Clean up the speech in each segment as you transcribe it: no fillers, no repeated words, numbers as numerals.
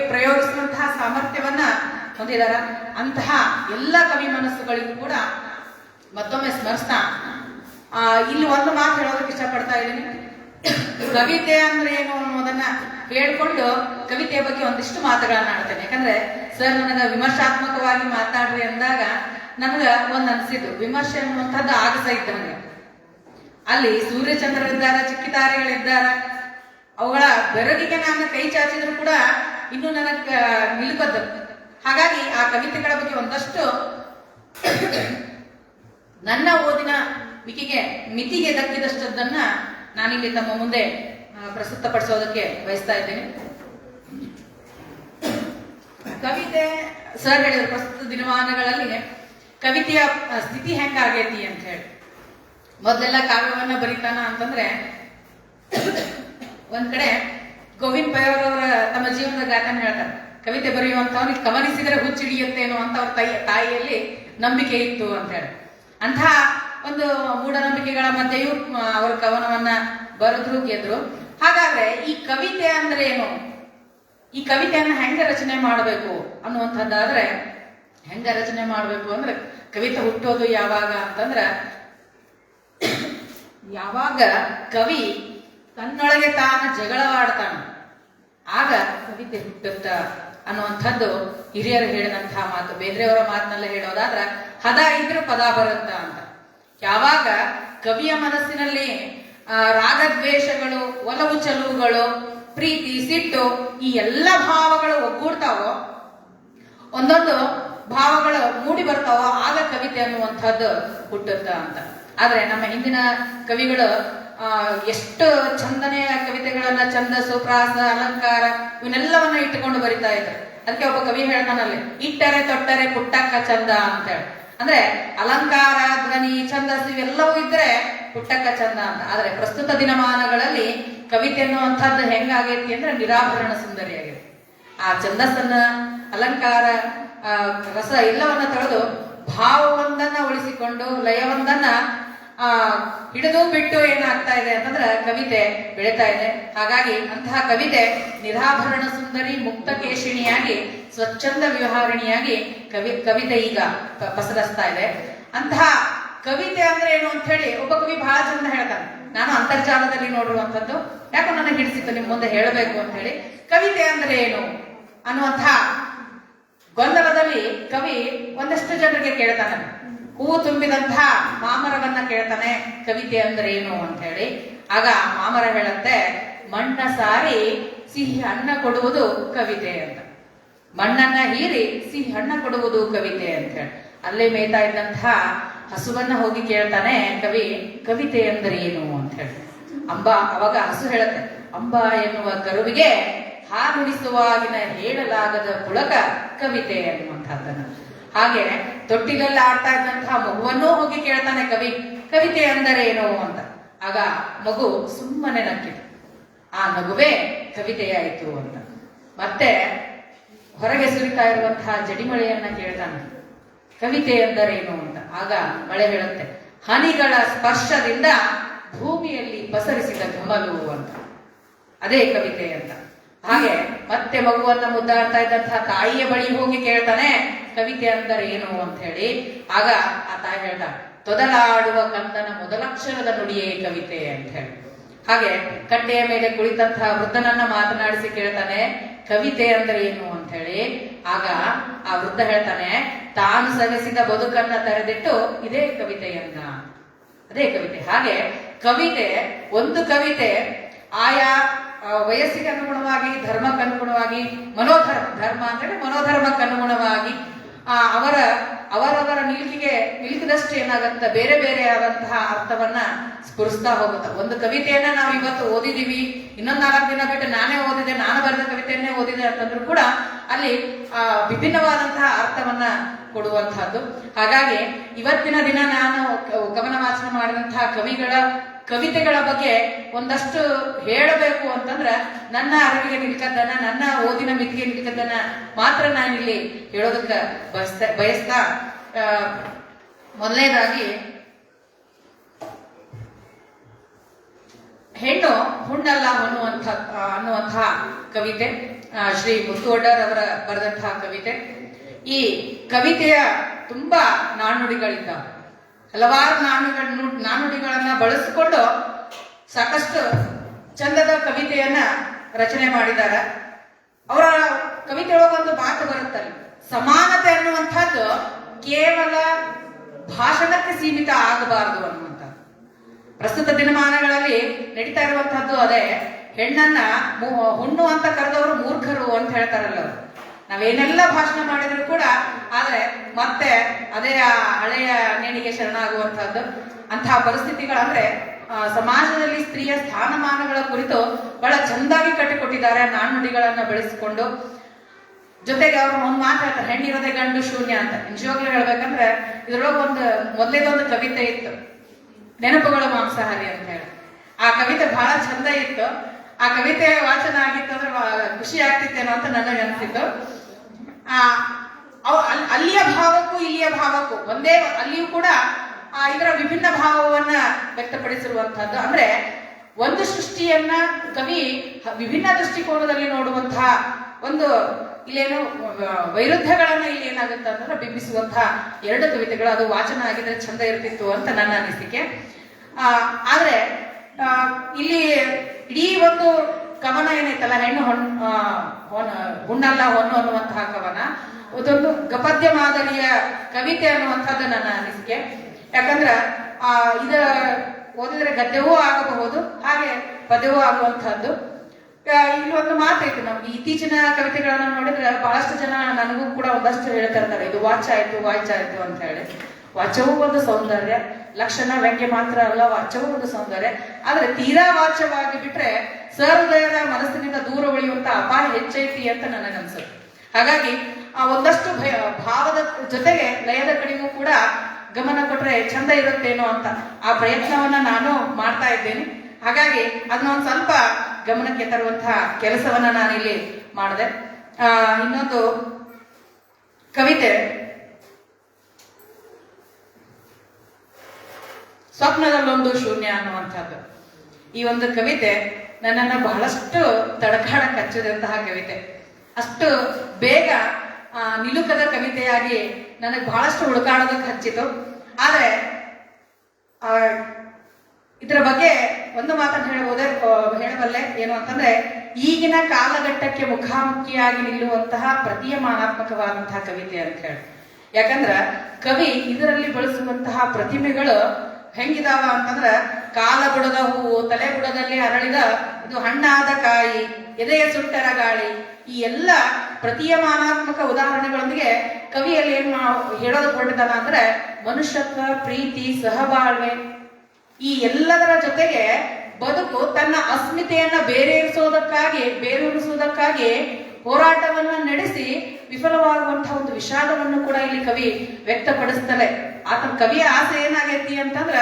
ಪ್ರಯೋಗಿಸುವಂತಹ ಸಾಮರ್ಥ್ಯವನ್ನ ಹೊಂದಿದಾರ. ಅಂತಹ ಎಲ್ಲ ಕವಿ ಮನಸ್ಸುಗಳಿಗೂ ಕೂಡ ಮತ್ತೊಮ್ಮೆ ಸ್ಮರಿಸ್ತಾ ಇಲ್ಲಿ ಒಂದು ಮಾತು ಹೇಳೋದಕ್ಕೆ ಇಷ್ಟಪಡ್ತಾ ಇದ್ದೀನಿ. ಕವಿತೆ ಅಂದ್ರೆ ಏನು ಅನ್ನೋದನ್ನ ಹೇಳ್ಕೊಂಡು ಕವಿತೆಯ ಬಗ್ಗೆ ಒಂದಿಷ್ಟು ಮಾತುಗಳನ್ನ ಆಡ್ತೇನೆ. ಯಾಕಂದ್ರೆ ಸರ್ ನನಗ ವಿಮರ್ಶಾತ್ಮಕವಾಗಿ ಮಾತಾಡ್ರಿ ಅಂದಾಗ ನನಗ ಒಂದ್ ಅನ್ಸಿದ್ದು, ವಿಮರ್ಶೆ ಅನ್ನುವಂಥದ್ದು ಆಗಸ ಇತ್ತು ನನಗೆ. ಅಲ್ಲಿ ಸೂರ್ಯಚಂದ್ರರಿದ್ದಾರ, ಚಿಕ್ಕಿತಾರೆಗಳಿದ್ದಾರ, ಅವುಗಳ ಬೆರಗಿಗೆ ನಾನು ಕೈ ಚಾಚಿದ್ರು ಕೂಡ ಇನ್ನೂ ನನಗ ನಿಲುಕದ್ದು. ಹಾಗಾಗಿ ಆ ಕವಿತೆಗಳ ಬಗ್ಗೆ ಒಂದಷ್ಟು ನನ್ನ ಓದಿನ ಮಿತಿಗೆ ದಕ್ಕಿದಷ್ಟನ್ನ ನಾನಿಲ್ಲಿ ತಮ್ಮ ಮುಂದೆ ಪ್ರಸ್ತುತಪಡಿಸೋದಕ್ಕೆ ಬಯಸ್ತಾ ಇದ್ದೇನೆ. ಕವಿತೆ ಸರ್ ಹೇಳಿದ್ರು, ಪ್ರಸ್ತುತ ದಿನಮಾನಗಳಲ್ಲಿ ಕವಿತೆಯ ಸ್ಥಿತಿ ಹೆಂಗಾಗೈತಿ ಅಂತ ಹೇಳಿ. ಮೊದಲೆಲ್ಲ ಕಾವ್ಯವನ್ನ ಬರೀತಾನ ಅಂತಂದ್ರೆ ಒಂದ್ ಕಡೆ ಗೋವಿಂದ ಪೈಯವರವರ ತಮ್ಮ ಜೀವನದ ಗಾಥೆನ ಹೇಳ್ತಾರೆ. ಕವಿತೆ ಬರೆಯುವಂತವ್ರಿಗೆ ಕವನಿಸಿದರೆ ಹುಚ್ಚಿಡಿಯುತ್ತೇನೋ ಅಂತ ಅವ್ರ ತಾಯಿಯಲ್ಲಿ ನಂಬಿಕೆ ಇತ್ತು ಅಂತ ಹೇಳಿ. ಅಂತಹ ಒಂದು ಮೂಢನಂಬಿಕೆಗಳ ಮಧ್ಯೆಯೂ ಅವರು ಕವನವನ್ನ ಬರೆದ್ರು, ಗೆದ್ರು. ಹಾಗಾದ್ರೆ ಈ ಕವಿತೆ ಅಂದ್ರೆ ಏನು, ಈ ಕವಿತೆಯನ್ನ ಹೆಂಗ ರಚನೆ ಮಾಡಬೇಕು ಅನ್ನುವಂಥದ್ದಾದ್ರೆ, ಹೆಂಗ ರಚನೆ ಮಾಡಬೇಕು ಅಂದ್ರೆ ಕವಿತೆ ಹುಟ್ಟೋದು ಯಾವಾಗ ಅಂತಂದ್ರ, ಯಾವಾಗ ಕವಿ ತನ್ನೊಳಗೆ ತಾನು ಜಗಳವಾಡ್ತಾನ ಆಗ ಕವಿತೆ ಹುಟ್ಟುತ್ತ ಅನ್ನುವಂಥದ್ದು ಹಿರಿಯರು ಹೇಳಿದಂತಹ ಮಾತು. ಬೇಂದ್ರೆಯವರ ಮಾತಿನಲ್ಲೇ ಹೇಳೋದಾದ್ರ ಹದ ಇದ್ರೂ ಪದ ಬರುತ್ತ ಅಂತ. ಯಾವಾಗ ಕವಿಯ ಮನಸ್ಸಿನಲ್ಲಿ ರಾಗದ್ವೇಷಗಳು, ಒಲವು ಚಲುವುಗಳು, ಪ್ರೀತಿ, ಸಿಟ್ಟು ಈ ಎಲ್ಲ ಭಾವಗಳು ಒಗ್ಗೂಡ್ತಾವೋ, ಒಂದೊಂದು ಭಾವಗಳು ಮೂಡಿ ಬರ್ತಾವೋ, ಆಗ ಕವಿತೆ ಅನ್ನುವಂಥದ್ದು ಹುಟ್ಟುತ್ತ ಅಂತ. ಆದ್ರೆ ನಮ್ಮ ಹಿಂದಿನ ಕವಿಗಳು ಎಷ್ಟು ಚಂದನೆಯ ಕವಿತೆಗಳನ್ನ, ಛಂದಸ್ಸು, ಪ್ರಾಸ, ಅಲಂಕಾರ ಇವನ್ನೆಲ್ಲವನ್ನ ಇಟ್ಟುಕೊಂಡು ಬರಿತಾ ಇದ್ರು. ಅದಕ್ಕೆ ಒಬ್ಬ ಕವಿ ಹೇಳ್ತಾನಲ್ಲಿ, ಇಟ್ಟರೆ ತೊಟ್ಟರೆ ಪುಟ್ಟಕ್ಕ ಚಂದ ಅಂತ ಹೇಳಿ. ಅಂದ್ರೆ ಅಲಂಕಾರ, ಧ್ವನಿ, ಛಂದಸ್ಸು ಇವೆಲ್ಲವೂ ಇದ್ರೆ ಪುಟ್ಟಕ್ಕ ಚಂದ ಅಂತ. ಆದ್ರೆ ಪ್ರಸ್ತುತ ದಿನಮಾನಗಳಲ್ಲಿ ಕವಿತೆ ಅನ್ನುವಂಥದ್ದು ಹೆಂಗಾಗೈತಿ ಅಂದ್ರೆ ನಿರಾಭರಣ ಸುಂದರಿಯಾಗಿದೆ. ಆ ಛಂದಸ್ಸನ್ನ, ಅಲಂಕಾರ, ರಸ ಎಲ್ಲವನ್ನ ತೊಳೆದು ಭಾವವೊಂದನ್ನ ಉಳಿಸಿಕೊಂಡು ಲಯವೊಂದನ್ನ ಹಿಡಿದು ಬಿಟ್ಟು ಏನಾಗ್ತಾ ಇದೆ ಅಂತಂದ್ರೆ ಕವಿತೆ ಬೆಳೀತಾ ಇದೆ. ಹಾಗಾಗಿ ಅಂತಹ ಕವಿತೆ ನಿರಾಭರಣ ಸುಂದರಿ, ಮುಕ್ತ ಕೇಶಿಣಿಯಾಗಿ, ಸ್ವಚ್ಛಂದ ವಿಹಾರಿಣಿಯಾಗಿ ಕವಿತೆ ಈಗ ಪಸರಿಸ್ತಾ ಇದೆ. ಅಂತಹ ಕವಿತೆ ಅಂದ್ರೆ ಏನು ಅಂತ ಹೇಳಿ ಒಬ್ಬ ಕವಿ ಬಹಳ ಚಂದ ಹೇಳ್ತಾನೆ. ನಾನು ಅಂತರ್ಜಾಲದಲ್ಲಿ ನೋಡಿರುವಂತದ್ದು ಯಾಕೋ ನನಗೆ ಹಿಡಿಸಿತ್ತು ನಿಮ್ ಮುಂದೆ ಹೇಳಬೇಕು ಅಂತ ಹೇಳಿ. ಕವಿತೆ ಅಂದ್ರೆ ಏನು ಅನ್ನುವಂತಹ ಗೊಂದಲದಲ್ಲಿ ಕವಿ ಒಂದಷ್ಟು ಜನರಿಗೆ ಕೇಳ್ತಾನೆ. ಹೂವು ತುಂಬಿದಂತಹ ಮಾಮರವನ್ನ ಕೇಳ್ತಾನೆ, ಕವಿತೆ ಅಂದ್ರೆ ಏನು ಅಂತ ಹೇಳಿ. ಆಗ ಮಾಮರ ಹೇಳತ್ತೆ, ಮಣ್ಣ ಸಾರಿ ಸಿಹಿ ಅನ್ನ ಕೊಡುವುದು ಕವಿತೆ ಅಂತ. ಮಣ್ಣನ್ನ ಹೀರಿ ಸಿಹಿ ಹಣ್ಣ ಕೊಡುವುದು ಕವಿತೆ ಅಂತ ಹೇಳಿ. ಅಲ್ಲೇ ಮೇಯ್ತಾ ಇದ್ದಂತಹ ಹಸುವನ್ನ ಹೋಗಿ ಕೇಳ್ತಾನೆ ಕವಿ, ಕವಿತೆ ಅಂದ್ರೆ ಏನು ಅಂತ ಹೇಳಿ. ಅವಾಗ ಹಸು ಹೇಳತ್ತೆ, ಅಂಬ ಎನ್ನುವ ಕರುವಿಗೆ ಹಾರುಣಿಸುವಾಗಿನ ಹೇಳಲಾಗದ ಪುಳಕ ಕವಿತೆ ಅನ್ನುವಂಥದ್ದನ್ನ. ಹಾಗೆ ತೊಟ್ಟಿಲಲ್ಲಿ ಆಡ್ತಾ ಇದ್ದಂತಹ ಮಗುವನ್ನೂ ಹೋಗಿ ಕೇಳ್ತಾನೆ ಕವಿ, ಕವಿತೆ ಅಂದರೆ ಏನು ಅಂತ. ಆಗ ಮಗು ಸುಮ್ಮನೆ ನಕ್ಕಿತು. ಆ ನಗುವೇ ಕವಿತೆಯಾಯಿತು ಅಂತ. ಮತ್ತೆ ಹೊರಗೆ ಸುರಿತಾ ಇರುವಂತಹ ಜಡಿಮಳೆಯನ್ನ ಕೇಳ್ತಾನೆ, ಕವಿತೆ ಎಂದರೇನು ಅಂತ. ಆಗ ಮಳೆ ಹೇಳುತ್ತೆ, ಹನಿಗಳ ಸ್ಪರ್ಶದಿಂದ ಭೂಮಿಯಲ್ಲಿ ಪಸರಿಸಿದ ಘಮಲು ಅಂತ. ಅದೇ ಕವಿತೆ ಅಂತ. ಹಾಗೆ ಮತ್ತೆ ಮಗುವನ್ನ ಮುದ್ದಾಡ್ತಾ ಇದ್ದಂತಹ ತಾಯಿಯ ಬಳಿ ಹೋಗಿ ಕೇಳ್ತಾನೆ, ಕವಿತೆ ಅಂದರೆ ಏನು ಅಂತ ಹೇಳಿ. ಆಗ ಆ ತಾಯಿ ಹೇಳ್ತಾಳೆ, ತೊದಲಾಡುವ ಕಂದನ ಮೊದಲಕ್ಷರದ ನುಡಿಯೇ ಕವಿತೆ ಅಂತ ಹೇಳಿ. ಹಾಗೆ ಕಟ್ಟೆಯ ಮೇಲೆ ಕುಳಿತಂತಹ ವೃದ್ಧನನ್ನ ಮಾತನಾಡಿಸಿ ಕೇಳ್ತಾನೆ, ಕವಿತೆ ಅಂದ್ರೆ ಏನು ಅಂತ ಹೇಳಿ. ಆಗ ಆ ವೃದ್ಧ ಹೇಳ್ತಾನೆ, ತಾನು ಸವೆಸಿದ ಬದುಕನ್ನ ತೆರೆದಿಟ್ಟು ಇದೇ ಕವಿತೆಯನ್ನ, ಅದೇ ಕವಿತೆ. ಹಾಗೆ ಕವಿತೆ, ಒಂದು ಕವಿತೆ ಆಯಾ ವಯಸ್ಸಿಗೆ ಅನುಗುಣವಾಗಿ, ಧರ್ಮಕ್ಕನುಗುಣವಾಗಿ, ಧರ್ಮ ಅಂದ್ರೆ ಮನೋಧರ್ಮಕ್ಕನುಗುಣವಾಗಿ ಅವರವರ ನಿಲ್ಕಿದಷ್ಟು ಏನಾಗತ್ತ ಬೇರೆ ಬೇರೆ ಆದಂತಹ ಅರ್ಥವನ್ನ ಸ್ಫುರಿಸ್ತಾ ಹೋಗುತ್ತ. ಒಂದು ಕವಿತೆಯನ್ನ ನಾವು ಇವತ್ತು ಓದಿದೀವಿ, ಇನ್ನೊಂದು 4 ದಿನ ಬಿಟ್ಟು ನಾನೇ ಓದಿದೆ, ನಾನು ಬರೆದ ಕವಿತೆಯನ್ನೇ ಓದಿದೆ ಅಂತಂದ್ರೂ ಕೂಡ ಅಲ್ಲಿ ವಿಭಿನ್ನವಾದಂತಹ ಅರ್ಥವನ್ನ ಕೊಡುವಂತಹದ್ದು. ಹಾಗಾಗಿ ಇವತ್ತಿನ ದಿನ ನಾನು ಕವನ ವಾಚನ ಮಾಡಿದಂತಹ ಕವಿತೆಗಳ ಬಗ್ಗೆ ಒಂದಷ್ಟು ಹೇಳಬೇಕು ಅಂತಂದ್ರ ನನ್ನ ಅರಿವಿಗೆ ನಿಲ್ಕದ್ದನ್ನ, ನನ್ನ ಓದಿನ ಮಿತಿಗೆ ನಿಲ್ಕದ್ದನ್ನ ಮಾತ್ರ ನಾನಿಲ್ಲಿ ಹೇಳೋದಕ್ಕೆ ಬಯಸ್ತಾ ಮೊದಲನೇದಾಗಿ ಹೆಣ್ಣು ಹುಣ್ಣಲ್ಲ ಅನ್ನುವಂತಹ ಕವಿತೆ ಶ್ರೀ ಮುತ್ತುವಡ್ಡರ್ ಅವರ ಬರೆದಂತಹ ಕವಿತೆ. ಈ ಕವಿತೆಯ ತುಂಬಾ ನಾಣ್ಣುಡಿಗಳಿದ್ದಾವೆ. ಹಲವಾರು ನಾಣ್ಣುಡಿಗಳನ್ನ ಬಳಸಿಕೊಂಡು ಸಾಕಷ್ಟು ಚಂದದ ಕವಿತೆಯನ್ನ ರಚನೆ ಮಾಡಿದ್ದಾರೆ. ಅವರ ಕವಿತೆಯೊಳಗೊಂದು ಮಾತು ಬರುತ್ತಲ್ಲ, ಸಮಾನತೆ ಅನ್ನುವಂಥದ್ದು ಕೇವಲ ಭಾಷಣಕ್ಕೆ ಸೀಮಿತ ಆಗಬಾರದು ಅನ್ನುವಂಥದ್ದು. ಪ್ರಸ್ತುತ ದಿನಮಾನಗಳಲ್ಲಿ ನಡೀತಾ ಇರುವಂತಹದ್ದು ಅದೇ. ಹೆಣ್ಣನ್ನ ಹುಣ್ಣು ಅಂತ ಕರೆದವರು ಮೂರ್ಖರು ಅಂತ ಹೇಳ್ತಾರಲ್ಲ ಅವರು. ನಾವೇನೆಲ್ಲ ಭಾಷಣ ಮಾಡಿದ್ರು ಕೂಡ ಆದ್ರೆ ಮತ್ತೆ ಅದೇ ಹಳೆಯ ನೇಣಿಗೆ ಶರಣಾಗುವಂತಹದ್ದು. ಅಂತಹ ಪರಿಸ್ಥಿತಿಗಳಂದ್ರೆ ಸಮಾಜದಲ್ಲಿ ಸ್ತ್ರೀಯ ಸ್ಥಾನಮಾನಗಳ ಕುರಿತು ಬಹಳ ಚಂದಾಗಿ ಕಟ್ಟಿಕೊಟ್ಟಿದ್ದಾರೆ ನಾಣ್ಣುಡಿಗಳನ್ನ ಬೆಳೆಸಿಕೊಂಡು. ಜೊತೆಗೆ ಅವ್ರು ಒಂದು ಮಾತು ಹೇಳ್ತಾರೆ, ಹೆಣ್ಣಿರೋದೇ ಗಂಡು ಶೂನ್ಯ ಅಂತ. ನಿಜವಾಗ್ಲೂ ಹೇಳ್ಬೇಕಂದ್ರೆ ಇದ್ರೊಳಗೆ ಮೊದಲೇದೊಂದು ಕವಿತೆ ಇತ್ತು, ನೆನಪುಗಳು ಮಾಂಸಾಹಾರಿ ಅಂತ ಹೇಳಿ. ಆ ಕವಿತೆ ಬಹಳ ಚಂದ ಇತ್ತು. ಆ ಕವಿತೆ ವಾಚನ ಆಗಿತ್ತು ಅಂದ್ರೆ ಖುಷಿ ಆಗ್ತಿತ್ತೇನೋ ಅಂತ ನನಗೆ ಅನ್ಸಿತ್ತು. ಅಲ್ಲಿಯ ಭಾವಕ್ಕೂ ಇಲ್ಲಿಯ ಭಾವಕ್ಕೂ ಒಂದೇ, ಅಲ್ಲಿಯೂ ಕೂಡ ಇದರ ವಿಭಿನ್ನ ಭಾವವನ್ನ ವ್ಯಕ್ತಪಡಿಸಿರುವಂತಹದ್ದು. ಅಂದ್ರೆ ಒಂದು ಸೃಷ್ಟಿಯನ್ನ ಕವಿ ವಿಭಿನ್ನ ದೃಷ್ಟಿಕೋನದಲ್ಲಿ ನೋಡುವಂತಹ ಒಂದು ಇಲ್ಲೇನು ವೈರುಧ್ಯಗಳನ್ನ ಇಲ್ಲಿ ಏನಾಗುತ್ತೆ ಅಂತಂದ್ರೆ ಬಿಂಬಿಸುವಂತಹ ಎರಡು ಕವಿತೆಗಳು. ಅದು ವಾಚನ ಆಗಿದ್ರೆ ಚಂದ ಇರ್ತಿತ್ತು ಅಂತ ನನ್ನ ಅನಿಸಿಕೆ. ಆದ್ರೆ ಇಲ್ಲಿ ಇಡೀ ಒಂದು ಕವನ ಏನೈತಲ್ಲ, ಹೆಣ್ಣು ಹುಣ್ಣಲ್ಲ ಹೊನ್ನು ಅನ್ನುವಂತಹ ಕವನ, ಅದೊಂದು ಗಪದ್ಯ ಮಾದರಿಯ ಕವಿತೆ ಅನ್ನುವಂಥದ್ದು ನನ್ನ ಅನಿಸಿಕೆ. ಯಾಕಂದ್ರ ಇದ ಓದಿದ್ರೆ ಗದ್ಯವೂ ಆಗಬಹುದು, ಹಾಗೆ ಪದ್ಯವೂ ಆಗುವಂತಹದ್ದು. ಇಲ್ಲಿ ಒಂದು ಮಾತೈತಿ, ನಮ್ಗೆ ಇತ್ತೀಚಿನ ಕವಿತೆಗಳನ್ನ ನೋಡಿದ್ರೆ ಬಹಳಷ್ಟು ಜನ ನನಗೂ ಕೂಡ ಒಂದಷ್ಟು ಹೇಳ್ತಾ ಇರ್ತಾರೆ, ಇದು ವಾಚ್ಯ ಆಯ್ತು ಅಂತ ಹೇಳಿ. ವಾಚ್ಯವೂ ಒಂದು ಸೌಂದರ್ಯ, ಲಕ್ಷಣ ವ್ಯಂಗ್ಯ ಮಾತ್ರ ಅಲ್ಲ, ವಾಚ್ಯವೂ ಒಂದು ಸೌಂದರ್ಯ. ಆದ್ರೆ ತೀರಾ ವಾಚ್ಯವಾಗಿ ಬಿಟ್ರೆ ಸಹೃದಯದ ಮನಸ್ಸಿನಿಂದ ದೂರ ಉಳಿಯುವಂತ ಅಪಾಯ ಹೆಚ್ಚೈತಿ ಅಂತ ನನಗನ್ಸುತ್ತೆ. ಹಾಗಾಗಿ ಒಂದಷ್ಟು ಭಾವದ ಜೊತೆಗೆ ಲಯದ ಕಡೆಗೂ ಕೂಡ ಗಮನ ಕೊಟ್ರೆ ಚಂದ ಇರುತ್ತೇನೋ ಅಂತ ಆ ಪ್ರಯತ್ನವನ್ನ ನಾನು ಮಾಡ್ತಾ ಇದ್ದೇನೆ. ಹಾಗಾಗಿ ಅದನ್ನ ಒಂದ್ ಸ್ವಲ್ಪ ಗಮನಕ್ಕೆ ತರುವಂತಹ ಕೆಲಸವನ್ನ ನಾನಿಲ್ಲಿ ಮಾಡಿದೆ. ಇನ್ನೊಂದು ಕವಿತೆ ಸ್ವಪ್ನದಲ್ಲೊಂದು ಶೂನ್ಯ ಅನ್ನುವಂಥದ್ದು. ಈ ಒಂದು ಕವಿತೆ ನನ್ನನ್ನ ಬಹಳಷ್ಟು ತಡಕಾಡಕ್ಕೆ ಹಚ್ಚಿದಂತಹ ಕವಿತೆ. ಅಷ್ಟು ಬೇಗ ನಿಲುಕದ ಕವಿತೆಯಾಗಿ ನನಗೆ ಬಹಳಷ್ಟು ಹುಡುಕಾಡೋದಕ್ಕೆ ಹಚ್ಚಿತು. ಆದ್ರೆ ಇದರ ಬಗ್ಗೆ ಒಂದು ಮಾತನ್ನು ಹೇಳಬಲ್ಲೆ ಏನು ಅಂತಂದ್ರೆ, ಈಗಿನ ಕಾಲಘಟ್ಟಕ್ಕೆ ಮುಖಾಮುಖಿಯಾಗಿ ನಿಲ್ಲುವಂತಹ ಪ್ರತೀಯಮಾನಾತ್ಮಕವಾದಂತಹ ಕವಿತೆ ಅಂತ ಹೇಳಿ. ಯಾಕಂದ್ರ ಕವಿ ಇದರಲ್ಲಿ ಬಳಸುವಂತಹ ಪ್ರತಿಮೆಗಳು ಹೆಂಗಿದಾವ ಅಂತಂದ್ರ, ಕಾಲ ಬುಡದ ಹೂವು, ತಲೆ ಬುಡದಲ್ಲಿ ಅರಳಿದ ಇದು ಹಣ್ಣಾದ ಕಾಯಿ, ಎದೆಯ ಸುಟ್ಟರ ಗಾಳಿ, ಈ ಎಲ್ಲ ಪ್ರತೀಯಮಾನಾತ್ಮಕ ಉದಾಹರಣೆಗಳೊಂದಿಗೆ ಕವಿಯಲ್ಲಿ ಏನ್ ಹೇಳೋದು ಹೊರಟಿದ್ದಾನ ಅಂದ್ರೆ, ಮನುಷ್ಯತ್ವ, ಪ್ರೀತಿ, ಸಹಬಾಳ್ವೆ ಈ ಎಲ್ಲದರ ಜೊತೆಗೆ ಬದುಕು ತನ್ನ ಅಸ್ಮಿತೆಯನ್ನ ಬೇರೂರಿಸುವುದಕ್ಕಾಗಿ ಹೋರಾಟವನ್ನ ನಡೆಸಿ ವಿಫಲವಾಗುವಂತಹ ಒಂದು ವಿಷಾದವನ್ನು ಕೂಡ ಇಲ್ಲಿ ಕವಿ ವ್ಯಕ್ತಪಡಿಸ್ತಾನೆ. ಆತನ ಕವಿಯ ಆಸೆ ಏನಾಗೈತಿ ಅಂತಂದ್ರ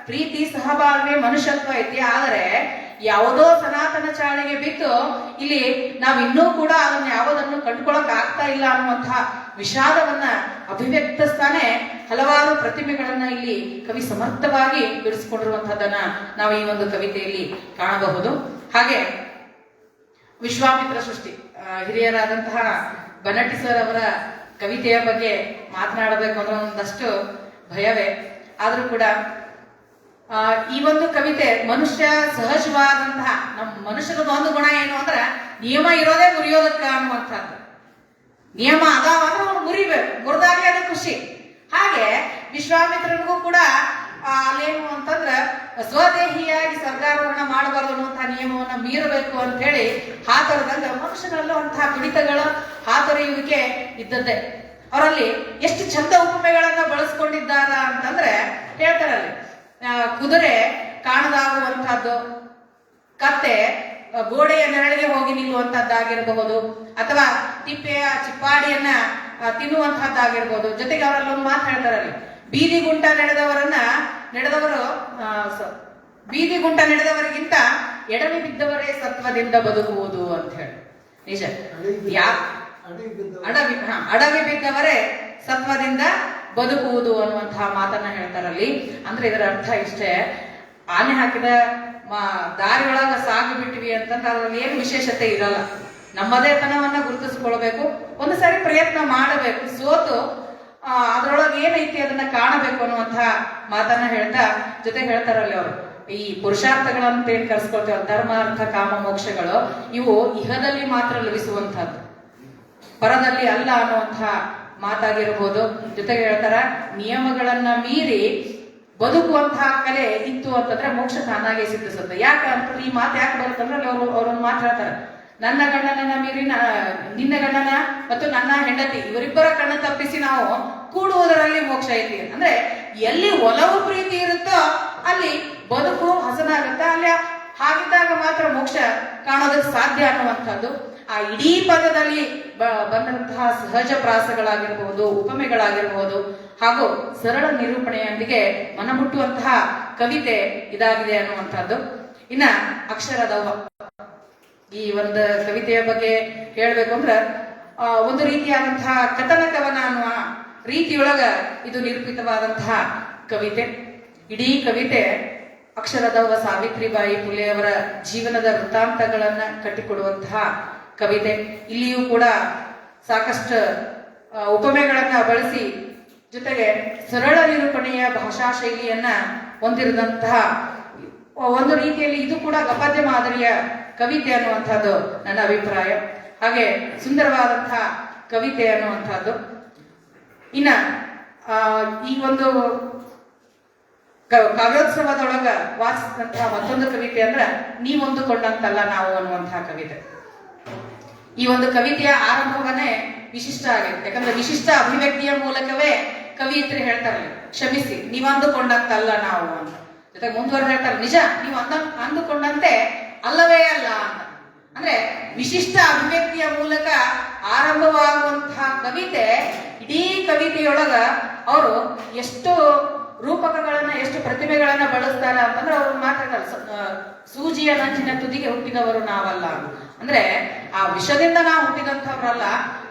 ಪ್ರೀತಿ, ಸಹಬಾಳ್ವೆ, ಮನುಷ್ಯತ್ವ ಐತಿ. ಆದರೆ ಯಾವುದೋ ಸನಾತನ ಚಾಳಿಗೆ ಬಿದ್ದು ಇಲ್ಲಿ ನಾವ್ ಇನ್ನೂ ಕೂಡ ಅದನ್ನ ಯಾವುದನ್ನು ಕಂಡುಕೊಳ್ಳಕ್ ಆಗ್ತಾ ಇಲ್ಲ ಅನ್ನುವಂತಹ ವಿಷಾದವನ್ನ ಅಭಿವ್ಯಕ್ತಿಸ್ತಾನೆ. ಹಲವಾರು ಪ್ರತಿಮೆಗಳನ್ನ ಇಲ್ಲಿ ಕವಿ ಸಮರ್ಥವಾಗಿ ಬಿಡಿಸಿಕೊಂಡಿರುವಂತಹದನ್ನ ನಾವು ಈ ಒಂದು ಕವಿತೆಯಲ್ಲಿ ಕಾಣಬಹುದು. ಹಾಗೆ ವಿಶ್ವಾಮಿತ್ರ ಸೃಷ್ಟಿ, ಹಿರಿಯರಾದಂತಹ ಬನ್ನಟ್ಟಿ ಸರ್ ಅವರ ಕವಿತೆಯ ಬಗ್ಗೆ ಮಾತನಾಡಬೇಕು ಅಂದ್ರೆ ಒಂದಷ್ಟು ಭಯವೇ. ಆದ್ರೂ ಕೂಡ ಈ ಒಂದು ಕವಿತೆ ಮನುಷ್ಯ ಸಹಜವಾದಂತಹ, ನಮ್ಮ ಮನುಷ್ಯರದ ಒಂದು ಗುಣ ಏನು ಅಂದ್ರೆ ನಿಯಮ ಇರೋದೇ ಮುರಿಯೋದಕ್ಕ ಅನ್ನುವಂಥದ್ದು. ನಿಯಮ ಅದಾವ ಅಂದ್ರೆ ಅವ್ನು ಮುರಿಬೇಕು, ಮುರಿದಾಗಲೇ ಅದು ಖುಷಿ. ಹಾಗೆ ವಿಶ್ವಾಮಿತ್ರನಿಗೂ ಕೂಡ ಅಲ್ಲೇನು ಅಂತಂದ್ರ ಸ್ವದೇಹಿಯಾಗಿ ಸರ್ಕಾರವನ್ನ ಮಾಡಬಾರ್ದು ಅನ್ನುವಂತಹ ನಿಯಮವನ್ನ ಮೀರಬೇಕು ಅಂತ ಹೇಳಿ ಹಾತೊರೆದಂಗ ಮನುಷ್ಯನಲ್ಲುವಂತಹ ಪಿಡಿತಗಳು, ಹಾತೊರೆಯುವಿಕೆ ಇದ್ದದ್ದೇ. ಅವರಲ್ಲಿ ಎಷ್ಟು ಚಂದ ಉಪಮೆಗಳನ್ನ ಬಳಸ್ಕೊಂಡಿದ್ದಾರ ಅಂತಂದ್ರೆ ಹೇಳ್ತಾರಲ್ಲಿ, ಕುದುರೆ ಕಾಣದಾಗುವಂತಹದ್ದು, ಕತ್ತೆ ಗೋಡೆಯ ನೆರಳಿಗೆ ಹೋಗಿ ನಿಲ್ಲುವಂತಹದ್ದಾಗಿರಬಹುದು, ಅಥವಾ ತಿಪ್ಪೆಯ ಚಿಪ್ಪಾಡಿಯನ್ನ ತಿನ್ನುವಂತಹದ್ದಾಗಿರ್ಬೋದು. ಜೊತೆಗೆ ಅವರಲ್ಲಿ ಒಂದು ಮಾತು ಹೇಳ್ತಾರಲ್ಲಿ, ಬೀದಿ ಗುಂಟ ನಡೆದವರಿಗಿಂತ ಎಡವಿ ಬಿದ್ದವರೇ ಸತ್ವದಿಂದ ಬದುಕುವುದು ಅಂತ ಹೇಳಿ. ನಿಜ, ಅಡವಿ ಬಿದ್ದವರೇ ಸತ್ವದಿಂದ ಬದುಕುವುದು ಅನ್ನುವಂತಹ ಮಾತನ್ನ ಹೇಳ್ತಾರಲ್ಲಿ. ಅಂದ್ರೆ ಇದರ ಅರ್ಥ ಇಷ್ಟೇ, ಆನೆ ಹಾಕಿದ ದಾರಿಯೊಳಗ ಸಾಗಿ ಬಿಟ್ಟಿವಿ ಅಂತಂದ್ರೆ ಅದ್ರಲ್ಲಿ ಏನು ವಿಶೇಷತೆ ಇರಲ್ಲ. ನಮ್ಮದೇ ತನವನ್ನ ಗುರುತಿಸ್ಕೊಳ್ಬೇಕು, ಒಂದು ಸಾರಿ ಪ್ರಯತ್ನ ಮಾಡಬೇಕು, ಸೋತು ಅದ್ರೊಳಗೆ ಏನೈತಿ ಅದನ್ನ ಕಾಣಬೇಕು ಅನ್ನುವಂತಹ ಮಾತನ್ನ ಹೇಳ್ತಾ ಜೊತೆಗೆ ಹೇಳ್ತಾರಲ್ಲಿ ಅವರು, ಈ ಪುರುಷಾರ್ಥಗಳಂತ ಏನ್ ಕರ್ಸ್ಕೊಳ್ತೇವೆ, ಧರ್ಮ ಅರ್ಥ ಕಾಮ ಮೋಕ್ಷಗಳು, ಇವು ಇಹದಲ್ಲಿ ಮಾತ್ರ ಲಭಿಸುವಂತಹದ್ದು, ಪರದಲ್ಲಿ ಅಲ್ಲ ಅನ್ನುವಂತಹ ಮಾತಾಗಿರ್ಬೋದು. ಜೊತೆಗೆ ಹೇಳ್ತಾರ, ನಿಯಮಗಳನ್ನ ಮೀರಿ ಬದುಕುವಂತಹ ಕಲೆ ಇತ್ತು ಅಂತಂದ್ರೆ ಮೋಕ್ಷ ತಾನಾಗೆ ಸಿದ್ಧಿಸುತ್ತೆ. ಯಾಕೆ ಅಂತಂದ್ರೆ ಈ ಮಾತು ಯಾಕೆ ಬರುತ್ತಂದ್ರೆ ಅವ್ರೊಂದು ಮಾತು ಹೇಳ್ತಾರೆ, ನನ್ನ ಗಂಡನನ್ನ ಮೀರಿ ನಿನ್ನ ಗಂಡನ ಮತ್ತು ನನ್ನ ಹೆಂಡತಿ ಇವರಿಬ್ಬರ ಕಣ್ಣ ತಪ್ಪಿಸಿ ನಾವು ಕೂಡುವುದರಲ್ಲಿ ಮೋಕ್ಷ ಐತಿ. ಅಂದ್ರೆ ಎಲ್ಲಿ ಒಲವು ಪ್ರೀತಿ ಇರುತ್ತೋ ಅಲ್ಲಿ ಬದುಕು ಹಸನಾಗುತ್ತೆ, ಅಲ್ಲಿ ಹಾಗಿದ್ದಾಗ ಮಾತ್ರ ಮೋಕ್ಷ ಕಾಣೋದಕ್ಕೆ ಸಾಧ್ಯ ಅನ್ನುವಂಥದ್ದು. ಆ ಇಡೀ ಪದದಲ್ಲಿ ಬಂದಂತಹ ಸಹಜ ಪ್ರಾಸಗಳಾಗಿರ್ಬಹುದು, ಉಪಮೆಗಳಾಗಿರ್ಬಹುದು, ಹಾಗೂ ಸರಳ ನಿರೂಪಣೆಯೊಂದಿಗೆ ಮನಮುಟ್ಟುವಂತಹ ಕವಿತೆ ಇದಾಗಿದೆ ಅನ್ನುವಂಥದ್ದು. ಇನ್ನ ಅಕ್ಷರದವ್ವ, ಈ ಒಂದು ಕವಿತೆಯ ಬಗ್ಗೆ ಹೇಳ್ಬೇಕು ಅಂದ್ರ ಒಂದು ರೀತಿಯಾದಂತಹ ಕಥನ ಕವನ ಅನ್ನುವ ರೀತಿಯೊಳಗ ಇದು ನಿರೂಪಿತವಾದಂತಹ ಕವಿತೆ. ಇಡೀ ಕವಿತೆ ಅಕ್ಷರದವ್ವ ಸಾವಿತ್ರಿಬಾಯಿ ಫುಲೆಯವರ ಜೀವನದ ವೃತ್ತಾಂತಗಳನ್ನ ಕಟ್ಟಿಕೊಡುವಂತಹ ಕವಿತೆ. ಇಲ್ಲಿಯೂ ಕೂಡ ಸಾಕಷ್ಟು ಉಪಮೆಗಳನ್ನ ಬಳಸಿ ಜೊತೆಗೆ ಸರಳ ನಿರೂಪಣೆಯ ಭಾಷಾ ಶೈಲಿಯನ್ನ ಹೊಂದಿರದಂತಹ ಒಂದು ರೀತಿಯಲ್ಲಿ ಇದು ಕೂಡ ಗಪದ್ಯ ಮಾದರಿಯ ಕವಿತೆ ಅನ್ನುವಂಥದ್ದು ನನ್ನ ಅಭಿಪ್ರಾಯ. ಹಾಗೆ ಸುಂದರವಾದಂತಹ ಕವಿತೆ ಅನ್ನುವಂಥದ್ದು. ಇನ್ನ ಈ ಒಂದು ಕಾವ್ಯೋತ್ಸವದೊಳಗ ವಾಚಿಸಿದಂತಹ ಮತ್ತೊಂದು ಕವಿತೆ ಅಂದ್ರ ನೀವೊಂದುಕೊಂಡಂತಲ್ಲ ನಾವು ಅನ್ನುವಂತಹ ಕವಿತೆ. ಈ ಒಂದು ಕವಿತೆಯ ಆರಂಭವನ್ನೇ ವಿಶಿಷ್ಟ ಆಗಿದೆ. ಯಾಕಂದ್ರೆ ವಿಶಿಷ್ಟ ಅಭಿವ್ಯಕ್ತಿಯ ಮೂಲಕವೇ ಕವಿಯತ್ರಿ ಹೇಳ್ತಾರಲ್ಲ, ಕ್ಷಮಿಸಿ ನೀವಂದುಕೊಂಡಂತಲ್ಲ ನಾವು ಅಂತ. ಜೊತೆಗೆ ಮುಂದುವರೆದು ಹೇಳ್ತಾರೆ, ನಿಜ ನೀವು ಅಂದುಕೊಂಡಂತೆ ಅಲ್ಲವೇ ಅಲ್ಲ ಅಂತ. ಅಂದ್ರೆ ವಿಶಿಷ್ಟ ಅಭಿವ್ಯಕ್ತಿಯ ಮೂಲಕ ಆರಂಭವಾಗುವಂತಹ ಕವಿತೆ, ಇಡೀ ಕವಿತೆಯೊಳಗ ಅವರು ಎಷ್ಟು ರೂಪಕಗಳನ್ನ, ಎಷ್ಟು ಪ್ರತಿಮೆಗಳನ್ನ ಬಳಸ್ತಾರ ಅಂತಂದ್ರೆ ಅವ್ರು ಮಾತಾಡ್ತಾರೆ, ಸೂಜಿಯ ನಂಚಿನ ತುದಿಗೆ ಹುಟ್ಟಿದವರು ನಾವಲ್ಲ. ಅಂದ್ರೆ ಆ ವಿಷದಿಂದ ನಾವು ಹುಟ್ಟಿದಂಥವ್ರಲ್ಲ,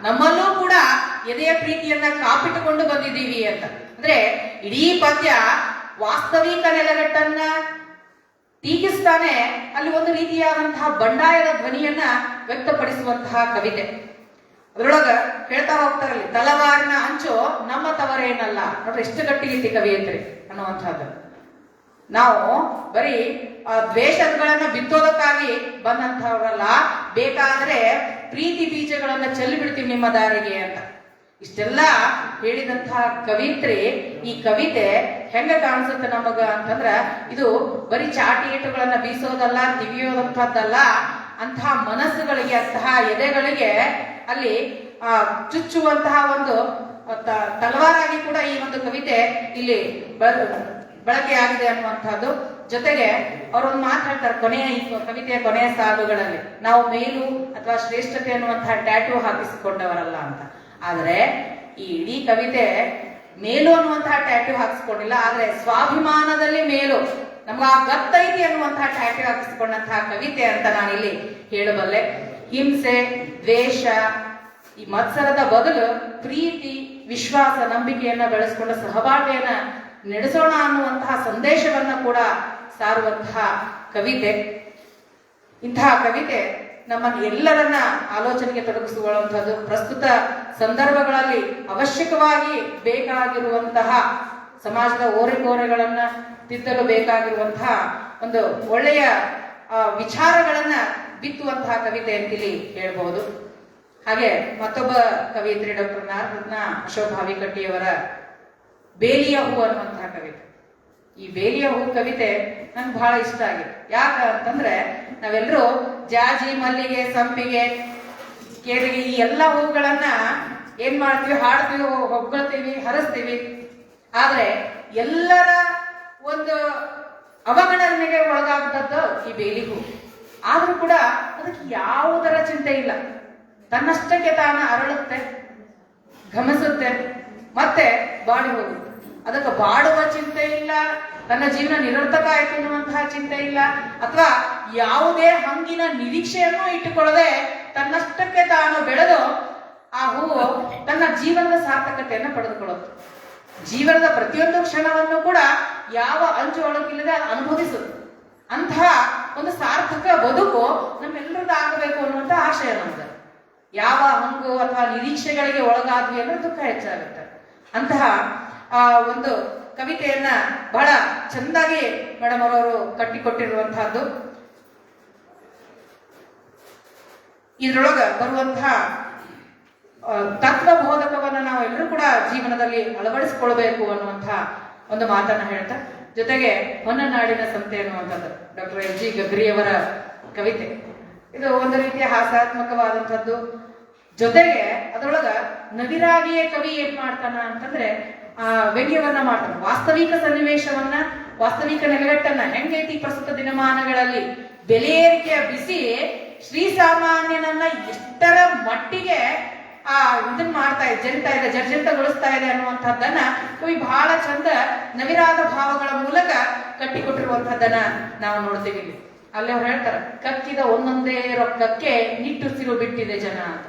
ನಮ್ಮಲ್ಲೂ ಕೂಡ ಎದೆಯ ಪ್ರೀತಿಯನ್ನ ಕಾಪಿಟ್ಟುಕೊಂಡು ಬಂದಿದ್ದೀವಿ ಅಂತ. ಅಂದ್ರೆ ಇಡೀ ಪದ್ಯ ವಾಸ್ತವಿಕ ನೆಲೆಗಟ್ಟನ್ನ ಟೀಕಿಸ್ತಾನೆ, ಅಲ್ಲಿ ಒಂದು ರೀತಿಯಾದಂತಹ ಬಂಡಾಯದ ಧ್ವನಿಯನ್ನ ವ್ಯಕ್ತಪಡಿಸುವಂತಹ ಕವಿತೆ. ಅದರೊಳಗ ಹೇಳ್ತಾ ಹೋಗ್ತಾರಲ್ಲಿ, ತಲವಾರಿನ ಅಂಚು ನಮ್ಮ ತವರೇನಲ್ಲ. ನೋಡ್ರಿ ಎಷ್ಟು ಗಟ್ಟಿಗಿತ್ತಿ ಕವಿಯತ್ರಿ ಅನ್ನುವಂಥದ್ದು. ನಾವು ಬರೀ ದ್ವೇಷಗಳನ್ನ ಬಿತ್ತೋದಕ್ಕಾಗಿ ಬಂದಂಥವ್ರಲ್ಲ, ಬೇಕಾದ್ರೆ ಪ್ರೀತಿ ಬೀಜಗಳನ್ನ ಚೆಲ್ಲಿ ಬಿಡ್ತೀವಿ ನಿಮ್ಮ ದಾರಿಗೆ ಅಂತ. ಇಷ್ಟೆಲ್ಲ ಹೇಳಿದಂತಹ ಕವಿತ್ರಿ ಈ ಕವಿತೆ ಹೆಂಗ ಕಾಣಿಸುತ್ತೆ ನಮಗ ಅಂತಂದ್ರ, ಇದು ಬರೀ ಚಾಟಿ ಏಟುಗಳನ್ನ ಬೀಸೋದಲ್ಲ, ತಿವಿಯೋದಂಥದ್ದಲ್ಲ, ಅಂತಹ ಮನಸ್ಸುಗಳಿಗೆ, ಅಂತಹ ಎದೆಗಳಿಗೆ ಅಲ್ಲಿ ಚುಚ್ಚುವಂತಹ ಒಂದು ತಲವಾರಾಗಿ ಕೂಡ ಈ ಒಂದು ಕವಿತೆ ಇಲ್ಲಿ ಬಳಕೆಯಾಗಿದೆ ಅನ್ನುವಂಥದ್ದು. ಜೊತೆಗೆ ಅವರೊಂದು ಮಾತು ಹೇಳ್ತಾರೆ ಕೊನೆಯ ಈ ಕವಿತೆಯ ಕೊನೆಯ ಸಾಲುಗಳಲ್ಲಿ, ನಾವು ಮೇಲು ಅಥವಾ ಶ್ರೇಷ್ಠತೆ ಅನ್ನುವಂತಹ ಟ್ಯಾಟೂ ಹಾಕಿಸಿಕೊಂಡವರಲ್ಲ ಅಂತ. ಆದ್ರೆ ಈ ಇಡೀ ಕವಿತೆ ಮೇಲು ಅನ್ನುವಂತಹ ಟ್ಯಾಟೂ ಹಾಕಿಸ್ಕೊಂಡಿಲ್ಲ, ಆದ್ರೆ ಸ್ವಾಭಿಮಾನದಲ್ಲಿ ಮೇಲು, ನಮ್ಗೆ ಆ ಗತ್ತೈತಿ ಅನ್ನುವಂತಹ ಟ್ಯಾಟೂ ಹಾಕಿಸಿಕೊಂಡಂತಹ ಕವಿತೆ ಅಂತ ನಾನಿಲ್ಲಿ ಹೇಳಬಲ್ಲೆ. ಹಿಂಸೆ, ದ್ವೇಷ, ಈ ಮತ್ಸರದ ಬದಲು ಪ್ರೀತಿ, ವಿಶ್ವಾಸ, ನಂಬಿಕೆಯನ್ನ ಬೆಳೆಸ್ಕೊಂಡ ಸಹಬಾಳ್ವೆಯನ್ನ ನಡೆಸೋಣ ಅನ್ನುವಂತಹ ಸಂದೇಶವನ್ನ ಕೂಡ ಸಾರುವಂತಹ ಕವಿತೆ. ಇಂತಹ ಕವಿತೆ ನಮ್ಮನ್ನು ಎಲ್ಲರನ್ನ ಆಲೋಚನೆಗೆ ತೊಡಗಿಸಿಕೊಳ್ಳುವಂಥದ್ದು. ಪ್ರಸ್ತುತ ಸಂದರ್ಭಗಳಲ್ಲಿ ಅವಶ್ಯಕವಾಗಿ ಬೇಕಾಗಿರುವಂತಹ ಸಮಾಜದ ಓರೆಕೋರೆಗಳನ್ನ ತಿದ್ದಲು ಬೇಕಾಗಿರುವಂತಹ ಒಂದು ಒಳ್ಳೆಯ ವಿಚಾರಗಳನ್ನ ಬಿತ್ತುವಂತಹ ಕವಿತೆ ಅಂತೇಳಿ ಹೇಳ್ಬಹುದು. ಹಾಗೆ ಮತ್ತೊಬ್ಬ ಕವಿಯತ್ರಿ ಡಾಕ್ಟರ್ ನಾರರತ್ನ ಅಶೋಕ್ ಹಾವಿಕಟ್ಟಿಯವರ ಬೇಲಿಯ ಹೂ ಅನ್ನುವಂತಹ ಕವಿತೆ. ಈ ಬೇಲಿಯ ಹೂ ಕವಿತೆ ನನ್ಗೆ ಬಹಳ ಇಷ್ಟ ಆಗಿದೆ. ಯಾಕ ಅಂತಂದ್ರೆ ನಾವೆಲ್ಲರೂ ಜಾಜಿ, ಮಲ್ಲಿಗೆ, ಸಂಪಿಗೆ, ಕೇರಿಗೆ ಈ ಎಲ್ಲ ಹೂಗಳನ್ನ ಏನ್ ಮಾಡ್ತೀವಿ, ಹಾಡ್ತೀವಿ, ಹೊಗಳ್ತೀವಿ, ಹರಸ್ತೀವಿ. ಆದ್ರೆ ಎಲ್ಲರ ಒಂದು ಅವಗಣನೆಗೆ ಒಳಗಾಗದ್ದು ಈ ಬೇಲಿ ಹೂ. ಆದ್ರೂ ಕೂಡ ಅದಕ್ಕೆ ಯಾವುದರ ಚಿಂತೆ ಇಲ್ಲ, ತನ್ನಷ್ಟಕ್ಕೆ ತಾನ ಅರಳುತ್ತೆ, ಘಮಿಸುತ್ತೆ, ಮತ್ತೆ ಬಾಡಿ ಹೋಗುತ್ತೆ. ಅದಕ್ಕೆ ಬಾಡುವ ಚಿಂತೆ ಇಲ್ಲ, ತನ್ನ ಜೀವನ ನಿರರ್ಥಕ ಆಯ್ತು ಅನ್ನುವಂತಹ ಚಿಂತೆ ಇಲ್ಲ, ಅಥವಾ ಯಾವುದೇ ಹಂಗಿನ ನಿರೀಕ್ಷೆಯನ್ನು ಇಟ್ಟುಕೊಳ್ಳದೆ ತನ್ನಷ್ಟಕ್ಕೆ ತಾನು ಬೆಳೆದು ಆ ಹೂವು ತನ್ನ ಜೀವನದ ಸಾರ್ಥಕತೆಯನ್ನು ಪಡೆದುಕೊಳ್ಳುತ್ತೆ. ಜೀವನದ ಪ್ರತಿಯೊಂದು ಕ್ಷಣವನ್ನು ಕೂಡ ಯಾವ ಅಂಚು ಒಳಗಿಲ್ಲದೆ ಅನುಭವಿಸುತ್ತೆ. ಅಂತಹ ಒಂದು ಸಾರ್ಥಕ ಬದುಕು ನಮ್ಮೆಲ್ಲರದ್ದು ಆಗಬೇಕು ಅನ್ನುವಂಥ ಆಶಯ ನಮ್ದು. ಯಾವ ಹಂಗು ಅಥವಾ ನಿರೀಕ್ಷೆಗಳಿಗೆ ಒಳಗಾದ್ವಿ ಅಂದ್ರೆ ದುಃಖ ಹೆಚ್ಚಾಗುತ್ತೆ. ಅಂತಹ ಒಂದು ಕವಿತೆಯನ್ನ ಬಹಳ ಚಂದಾಗಿ ಮೇಡಮ್ ಅವರವರು ಕಟ್ಟಿಕೊಟ್ಟಿರುವಂತಹದ್ದು. ಇದ್ರೊಳಗ ಬರುವಂತಹ ತತ್ವಬೋಧಕವನ್ನ ನಾವು ಎಲ್ಲರೂ ಕೂಡ ಜೀವನದಲ್ಲಿ ಅಳವಡಿಸಿಕೊಳ್ಬೇಕು ಅನ್ನುವಂತಹ ಒಂದು ಮಾತನ್ನ ಹೇಳ್ತಾ, ಜೊತೆಗೆ ಹೊನ್ನನಾಡಿನ ಸಂತೆ ಅನ್ನುವಂಥದ್ದು ಡಾಕ್ಟರ್ ಎಲ್ ಜಿ ಗಗ್ರಿಯವರ ಕವಿತೆ. ಇದು ಒಂದು ರೀತಿಯ ಹಾಸ್ಯಾತ್ಮಕವಾದಂಥದ್ದು. ಜೊತೆಗೆ ಅದರೊಳಗ ನವಿರಾಗಿಯೇ ಕವಿ ಏನ್ ಮಾಡ್ತಾನ ಅಂತಂದ್ರೆ ವ್ಯಂಗ್ಯವನ್ನ ಮಾಡ್ತಾನೆ. ವಾಸ್ತವಿಕ ಸನ್ನಿವೇಶವನ್ನ, ವಾಸ್ತವಿಕ ನೆಲೆಗಟ್ಟನ್ನ ಹೆಂಗೈತಿ ಪ್ರಸ್ತುತ ದಿನಮಾನಗಳಲ್ಲಿ ಬೆಲೆ ಏರಿಕೆಯ ಬಿಸಿ ಶ್ರೀಸಾಮಾನ್ಯನನ್ನ ಎಷ್ಟರ ಮಟ್ಟಿಗೆ ಇದನ್ನ ಮಾಡ್ತಾ ಇದೆ, ಜರ್ಜರಿತಗೊಳಿಸ್ತಾ ಇದೆ ಅನ್ನುವಂಥದ್ದನ್ನ ಕವಿ ಬಹಳ ಚಂದ ನವಿರಾದ ಭಾವಗಳ ಮೂಲಕ ಕಟ್ಟಿಕೊಟ್ಟಿರುವಂತಹದ್ದನ್ನ ನಾವು ನೋಡ್ತೀವಿ. ಅಲ್ಲಿ ಅವ್ರು ಹೇಳ್ತಾರೆ, ಕಕ್ಕಿದ ಒಂದೊಂದೇ ರೊಕ್ಕಕ್ಕೆ ನಿಟ್ಟುಸಿರು ಬಿಟ್ಟಿದೆ ಜನ ಅಂತ.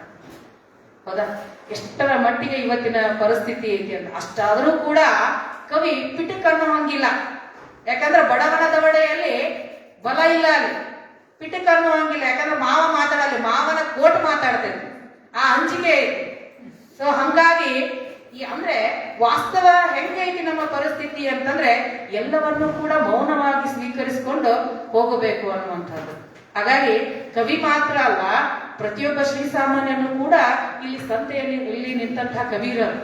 ಹೌದಾ? ಎಷ್ಟರ ಮಟ್ಟಿಗೆ ಇವತ್ತಿನ ಪರಿಸ್ಥಿತಿ ಐತಿ ಅಂತ. ಅಷ್ಟಾದರೂ ಕೂಡ ಕವಿ ಪಿಟಕ್ ಅನ್ನೋ ಹಂಗಿಲ್ಲ. ಯಾಕಂದ್ರೆ ಬಡವನ ದವಡೆಯಲ್ಲಿ ಬಲ ಇಲ್ಲ, ಅಲ್ಲಿ ಪಿಟಕ್ ಅನ್ನೋ ಹಂಗಿಲ್ಲ. ಯಾಕಂದ್ರೆ ಮಾವ ಮಾತಾಡಲಿ, ಮಾವನ ಕೋಟ್ ಮಾತಾಡ್ತೈತಿ, ಆ ಅಂಜಿಕೆ ಐತಿ. ಸೊ ಹಂಗಾಗಿ ಅಂದ್ರೆ ವಾಸ್ತವ ಹೆಂಗೈತಿ ನಮ್ಮ ಪರಿಸ್ಥಿತಿ ಅಂತಂದ್ರೆ ಎಲ್ಲವನ್ನೂ ಕೂಡ ಮೌನವಾಗಿ ಸ್ವೀಕರಿಸಿಕೊಂಡು ಹೋಗಬೇಕು ಅನ್ನುವಂಥದ್ದು. ಹಾಗಾಗಿ ಕವಿ ಮಾತ್ರ ಅಲ್ಲ, ಪ್ರತಿಯೊಬ್ಬ ಶ್ರೀಸಾಮಾನ್ಯನು ಕೂಡ ಇಲ್ಲಿ ಸಂತೆಯಲ್ಲಿ ಇಲ್ಲಿ ನಿಂತಹ ಕವಿರರು.